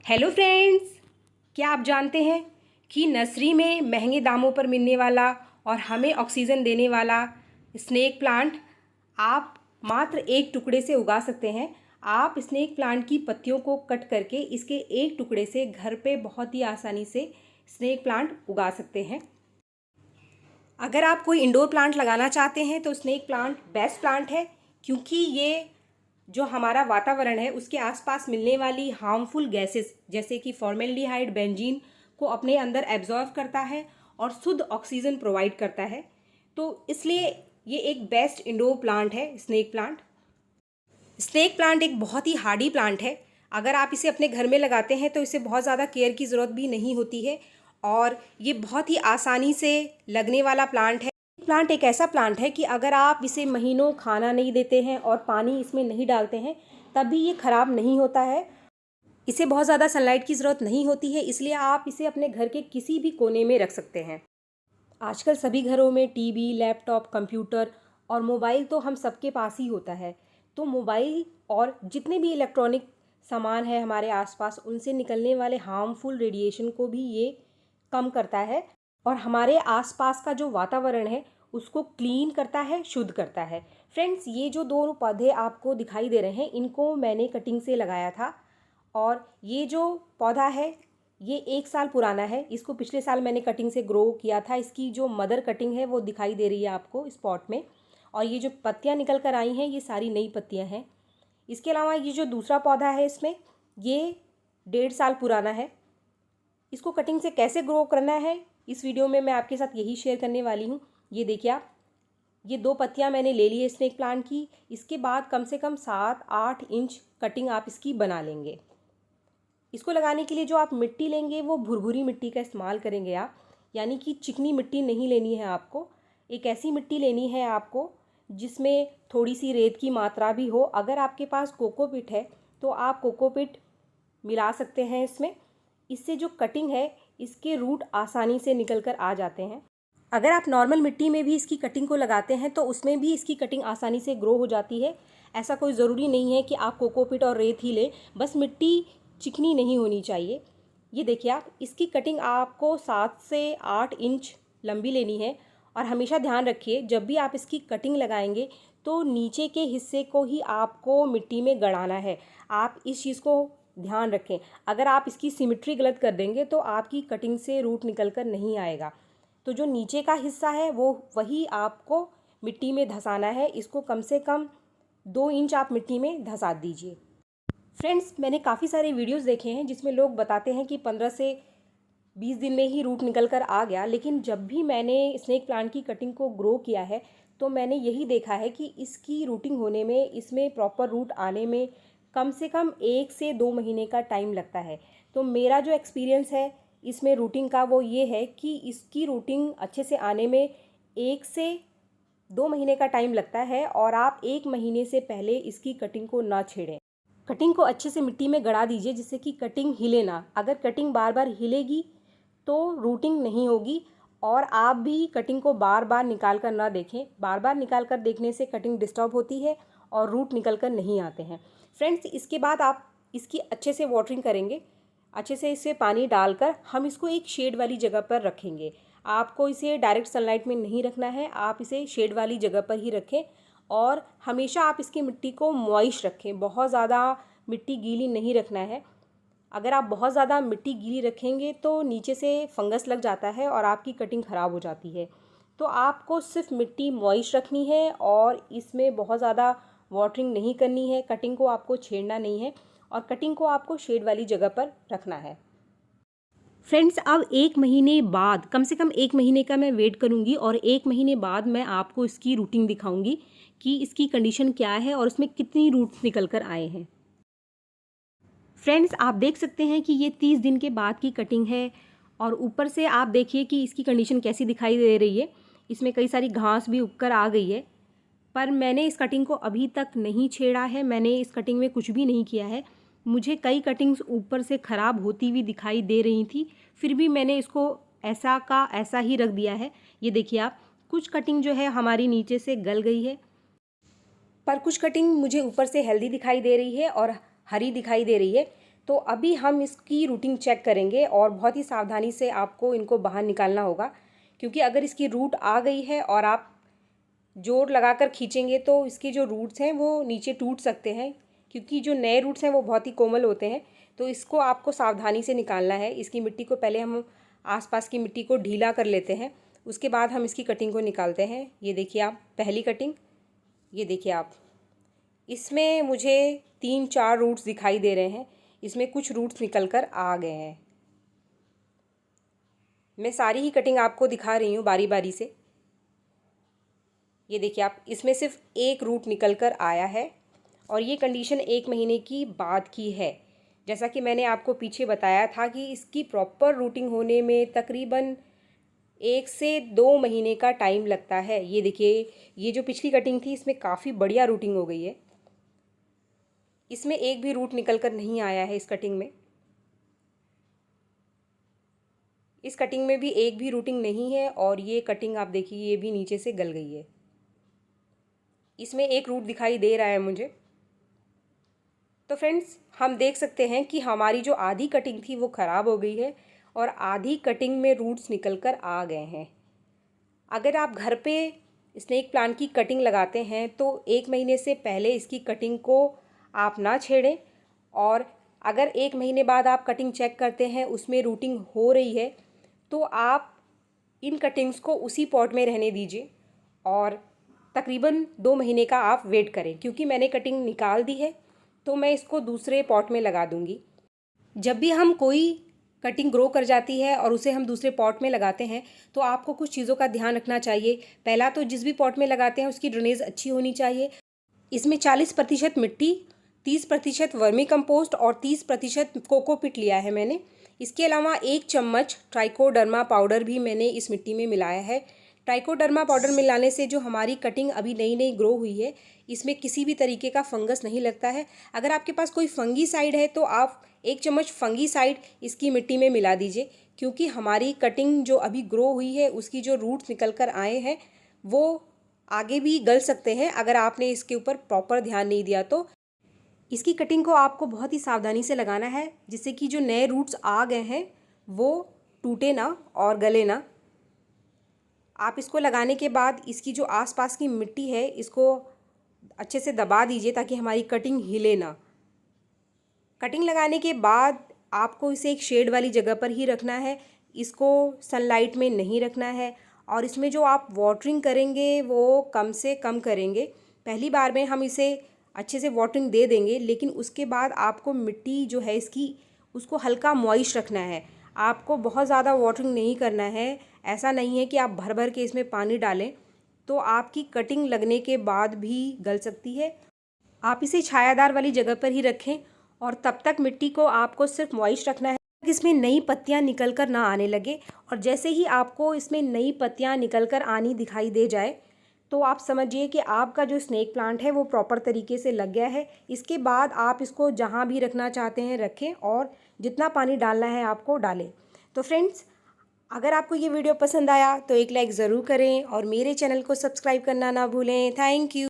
Hello friends, क्या आप जानते हैं कि नर्सरी में महंगे दामों पर मिलने वाला और हमें ऑक्सीजन देने वाला स्नेक प्लांट आप मात्र एक टुकड़े से उगा सकते हैं। आप स्नेक प्लांट की पत्तियों को कट करके इसके एक टुकड़े से घर पे बहुत ही आसानी से स्नेक प्लांट उगा सकते हैं। अगर आप कोई इंडोर प्लांट लगाना चाहते हैं तो स्नेक प्लांट बेस्ट प्लांट है, क्योंकि ये जो हमारा वातावरण है उसके आसपास मिलने वाली हार्मफुल गैसेस जैसे कि फॉर्मेल्डिहाइड, बेंजीन को अपने अंदर एब्जॉर्व करता है और शुद्ध ऑक्सीजन प्रोवाइड करता है। तो इसलिए ये एक बेस्ट इंडोर प्लांट है स्नेक प्लांट। स्नेक प्लांट एक बहुत ही हार्डी प्लांट है। अगर आप इसे अपने घर में लगाते हैं तो इसे बहुत ज़्यादा केयर की ज़रूरत भी नहीं होती है और ये बहुत ही आसानी से लगने वाला प्लांट है। प्लांट एक ऐसा प्लांट है कि अगर आप इसे महीनों खाना नहीं देते हैं और पानी इसमें नहीं डालते हैं तब भी ये ख़राब नहीं होता है। इसे बहुत ज़्यादा सनलाइट की ज़रूरत नहीं होती है, इसलिए आप इसे अपने घर के किसी भी कोने में रख सकते हैं। आजकल सभी घरों में टीवी, लैपटॉप, कंप्यूटर और मोबाइल तो हम सबके पास ही होता है। तो मोबाइल और जितने भी इलेक्ट्रॉनिक सामान है हमारे आसपास, उनसे निकलने वाले हार्मफुल रेडिएशन को भी ये कम करता है और हमारे आसपास का जो वातावरण है उसको क्लीन करता है, शुद्ध करता है। फ्रेंड्स, ये जो दो पौधे आपको दिखाई दे रहे हैं इनको मैंने कटिंग से लगाया था और ये जो पौधा है ये 1 साल पुराना है। इसको पिछले साल मैंने कटिंग से ग्रो किया था। इसकी जो मदर कटिंग है वो दिखाई दे रही है आपको इस पॉट में, और ये जो पत्तियां निकल कर आई हैं ये सारी नई पत्तियां हैं। इसके अलावा ये जो दूसरा पौधा है इसमें ये 1.5 साल पुराना है। इसको कटिंग से कैसे ग्रो करना है इस वीडियो में मैं आपके साथ यही शेयर करने वाली हूँ। ये देखिए आप, ये 2 पत्तियां मैंने ले ली है स्नेक प्लांट की। इसके बाद कम से कम 7-8 इंच कटिंग आप इसकी बना लेंगे। इसको लगाने के लिए जो आप मिट्टी लेंगे वो भुरभुरी मिट्टी का इस्तेमाल करेंगे आप, यानी कि चिकनी मिट्टी नहीं लेनी है आपको। एक ऐसी मिट्टी लेनी है आपको जिसमें थोड़ी सी रेत की मात्रा भी हो। अगर आपके पास कोकोपीट है तो आप कोकोपीट मिला सकते हैं इसमें। इससे जो कटिंग है इसके रूट आसानी से निकल कर आ जाते हैं। अगर आप नॉर्मल मिट्टी में भी इसकी कटिंग को लगाते हैं तो उसमें भी इसकी कटिंग आसानी से ग्रो हो जाती है। ऐसा कोई ज़रूरी नहीं है कि आप कोकोपीट और रेत ही लें, बस मिट्टी चिकनी नहीं होनी चाहिए। ये देखिए आप, इसकी कटिंग आपको 7 से 8 इंच लंबी लेनी है। और हमेशा ध्यान रखिए जब भी आप इसकी कटिंग लगाएंगे तो नीचे के हिस्से को ही आपको मिट्टी में गड़ाना है। आप इस चीज़ को ध्यान रखें। अगर आप इसकी सिमेट्री गलत कर देंगे तो आपकी कटिंग से रूट निकल कर नहीं आएगा। तो जो नीचे का हिस्सा है वो वही आपको मिट्टी में धंसाना है। इसको कम से कम 2 इंच आप मिट्टी में धंसा दीजिए। फ्रेंड्स, मैंने काफ़ी सारे वीडियोस देखे हैं जिसमें लोग बताते हैं कि 15 से 20 दिन में ही रूट निकल कर आ गया, लेकिन जब भी मैंने स्नेक प्लांट की कटिंग को ग्रो किया है तो मैंने यही देखा है कि इसकी रूटिंग होने में, इसमें प्रॉपर रूट आने में कम से कम 1 से 2 महीने का टाइम लगता है। तो मेरा जो एक्सपीरियंस है इसमें रूटिंग का वो ये है कि इसकी रूटिंग अच्छे से आने में 1 से 2 महीने का टाइम लगता है और आप 1 महीने से पहले इसकी कटिंग को ना छेड़ें। कटिंग को अच्छे से मिट्टी में गड़ा दीजिए जिससे कि कटिंग हिले ना। अगर कटिंग बार बार हिलेगी तो रूटिंग नहीं होगी। और आप भी कटिंग को बार बार निकाल कर ना देखें। बार बार निकाल कर देखने से कटिंग डिस्टर्ब होती है और रूट निकल कर नहीं आते हैं। फ्रेंड्स, इसके बाद आप इसकी अच्छे से वाटरिंग करेंगे। अच्छे से इसे पानी डालकर हम इसको एक शेड वाली जगह पर रखेंगे। आपको इसे डायरेक्ट सनलाइट में नहीं रखना है, आप इसे शेड वाली जगह पर ही रखें। और हमेशा आप इसकी मिट्टी को मॉइस्ट रखें, बहुत ज़्यादा मिट्टी गीली नहीं रखना है। अगर आप बहुत ज़्यादा मिट्टी गीली रखेंगे तो नीचे से फंगस लग जाता है और आपकी कटिंग ख़राब हो जाती है। तो आपको सिर्फ मिट्टी मॉइस्ट रखनी है और इसमें बहुत ज़्यादा वाटरिंग नहीं करनी है। कटिंग को आपको छेड़ना नहीं है और कटिंग को आपको शेड वाली जगह पर रखना है। फ्रेंड्स, अब 1 महीने बाद, कम से कम 1 महीने का मैं वेट करूंगी और 1 महीने बाद मैं आपको इसकी रूटिंग दिखाऊंगी कि इसकी कंडीशन क्या है और उसमें कितनी रूट्स निकल कर आए हैं। फ्रेंड्स, आप देख सकते हैं कि ये 30 दिन के बाद की कटिंग है और ऊपर से आप देखिए कि इसकी कंडीशन कैसी दिखाई दे रही है। इसमें कई सारी घास भी उगकर आ गई है, पर मैंने इस कटिंग को अभी तक नहीं छेड़ा है। मैंने इस कटिंग में कुछ भी नहीं किया है। मुझे कई कटिंग्स ऊपर से ख़राब होती हुई दिखाई दे रही थी, फिर भी मैंने इसको ऐसा का ऐसा ही रख दिया है। ये देखिए आप, कुछ कटिंग जो है हमारी नीचे से गल गई है, पर कुछ कटिंग मुझे ऊपर से हेल्दी दिखाई दे रही है और हरी दिखाई दे रही है। तो अभी हम इसकी रूटिंग चेक करेंगे और बहुत ही सावधानी से आपको इनको बाहर निकालना होगा, क्योंकि अगर इसकी रूट आ गई है और आप जोर लगाकर खींचेंगे तो इसके जो रूट्स हैं वो नीचे टूट सकते हैं, क्योंकि जो नए रूट्स हैं वो बहुत ही कोमल होते हैं। तो इसको आपको सावधानी से निकालना है। इसकी मिट्टी को पहले हम आसपास की मिट्टी को ढीला कर लेते हैं, उसके बाद हम इसकी कटिंग को निकालते हैं। ये देखिए आप पहली कटिंग, ये देखिए आप, इसमें मुझे 3-4 रूट्स दिखाई दे रहे हैं। इसमें कुछ रूट्स निकल कर आ गए हैं। मैं सारी ही कटिंग आपको दिखा रही हूँ बारी बारी से। ये देखिए आप, इसमें सिर्फ एक रूट निकल कर आया है और ये कंडीशन 1 महीने की बाद की है। जैसा कि मैंने आपको पीछे बताया था कि इसकी प्रॉपर रूटिंग होने में तकरीबन 1 से 2 महीने का टाइम लगता है। ये देखिए, ये जो पिछली कटिंग थी इसमें काफ़ी बढ़िया रूटिंग हो गई है। इसमें एक भी रूट निकल कर नहीं आया है। इस कटिंग में भी एक भी रूटिंग नहीं है और ये कटिंग आप देखिए, ये भी नीचे से गल गई है। इसमें एक रूट दिखाई दे रहा है मुझे। तो फ्रेंड्स, हम देख सकते हैं कि हमारी जो आधी कटिंग थी वो ख़राब हो गई है और आधी कटिंग में रूट्स निकल कर आ गए हैं। अगर आप घर पे स्नेक प्लांट की कटिंग लगाते हैं तो 1 महीने से पहले इसकी कटिंग को आप ना छेड़ें, और अगर 1 महीने बाद आप कटिंग चेक करते हैं उसमें रूटिंग हो रही है तो आप इन कटिंग्स को उसी पॉट में रहने दीजिए और तकरीबन 2 महीने का आप वेट करें, क्योंकि मैंने कटिंग निकाल दी है तो मैं इसको दूसरे पॉट में लगा दूंगी। जब भी हम कोई कटिंग ग्रो कर जाती है और उसे हम दूसरे पॉट में लगाते हैं तो आपको कुछ चीज़ों का ध्यान रखना चाहिए। पहला तो जिस भी पॉट में लगाते हैं उसकी ड्रेनेज अच्छी होनी चाहिए। इसमें 40% मिट्टी, 30% वर्मी कंपोस्ट और 30% कोकोपीट लिया है मैंने। इसके अलावा 1 चम्मच ट्राइकोडर्मा पाउडर भी मैंने इस मिट्टी में मिलाया है। ट्राइकोडर्मा पाउडर मिलाने से जो हमारी कटिंग अभी नई नई ग्रो हुई है इसमें किसी भी तरीके का फंगस नहीं लगता है। अगर आपके पास कोई फंगीसाइड है तो आप 1 चम्मच फंगीसाइड इसकी मिट्टी में मिला दीजिए, क्योंकि हमारी कटिंग जो अभी ग्रो हुई है उसकी जो रूट्स निकल कर आए हैं वो आगे भी गल सकते हैं अगर आपने इसके ऊपर प्रॉपर ध्यान नहीं दिया तो। इसकी कटिंग को आपको बहुत ही सावधानी से लगाना है, जिससे कि जो नए रूट्स आ गए हैं वो टूटे ना और गले ना। आप इसको लगाने के बाद इसकी जो आसपास की मिट्टी है इसको अच्छे से दबा दीजिए ताकि हमारी कटिंग हिले ना। कटिंग लगाने के बाद आपको इसे एक शेड वाली जगह पर ही रखना है, इसको सनलाइट में नहीं रखना है, और इसमें जो आप वाटरिंग करेंगे वो कम से कम करेंगे। पहली बार में हम इसे अच्छे से वाटरिंग दे देंगे, लेकिन उसके बाद आपको मिट्टी जो है इसकी उसको हल्का मॉइस्ट रखना है। आपको बहुत ज़्यादा वाटरिंग नहीं करना है। ऐसा नहीं है कि आप भर भर के इसमें पानी डालें तो आपकी कटिंग लगने के बाद भी गल सकती है। आप इसे छायादार वाली जगह पर ही रखें और तब तक मिट्टी को आपको सिर्फ मॉइस्ट रखना है कि इसमें नई पत्तियां निकल कर ना आने लगे। और जैसे ही आपको इसमें नई पत्तियां निकल कर आनी दिखाई दे जाए तो आप समझिए कि आपका जो स्नेक प्लांट है वो प्रॉपर तरीके से लग गया है। इसके बाद आप इसको जहाँ भी रखना चाहते हैं रखें और जितना पानी डालना है आपको डालें। तो फ्रेंड्स, अगर आपको ये वीडियो पसंद आया तो एक लाइक ज़रूर करें और मेरे चैनल को सब्सक्राइब करना ना भूलें। Thank you.